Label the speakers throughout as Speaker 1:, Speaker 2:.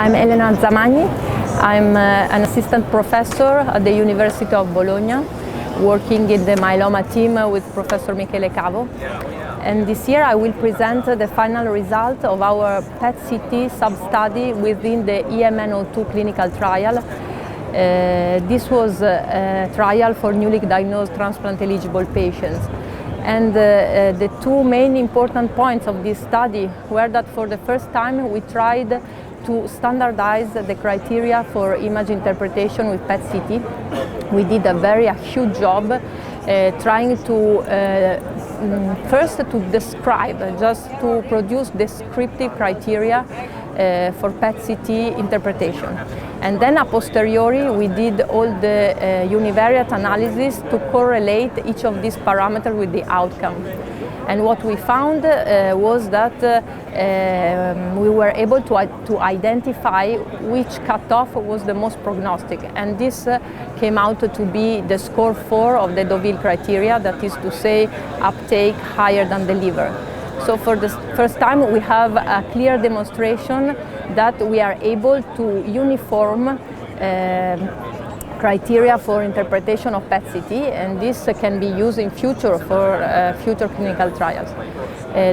Speaker 1: I'm Elena Zamagni. I'm an assistant professor at the University of Bologna, working in the myeloma team with Professor Michele Cavo. And this year I will present the final result of our PET-CT sub-study within the EMN02 clinical trial. This was a trial for newly diagnosed transplant-eligible patients. And the two main important points of this study were that for the first time we tried to standardize the criteria for image interpretation with PET-CT. We did a huge job trying to first to describe, just to produce descriptive criteria for PET-CT interpretation. And then a posteriori we did all the univariate analysis to correlate each of these parameters with the outcome. And what we found was that we were able to identify which cutoff was the most prognostic. And this came out to be the score 4 of the Deauville criteria, that is to say uptake higher than the liver. So for the first time we have a clear demonstration that we are able to uniform criteria for interpretation of PET-CT, and this can be used in future for future clinical trials.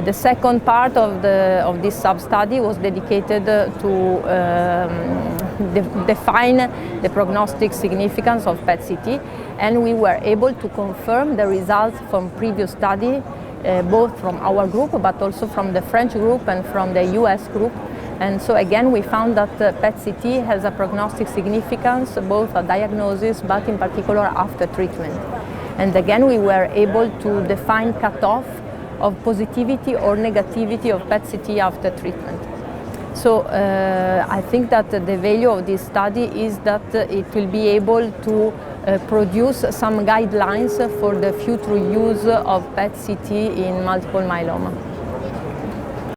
Speaker 1: The second part of this sub-study was dedicated to define the prognostic significance of PET-CT, and we were able to confirm the results from previous study, both from our group but also from the French group and from the US group. And so again we found that PET-CT has a prognostic significance, both a diagnosis but in particular after treatment. And again we were able to define cutoff of positivity or negativity of PET-CT after treatment. So I think that the value of this study is that it will be able to produce some guidelines for the future use of PET-CT in multiple myeloma.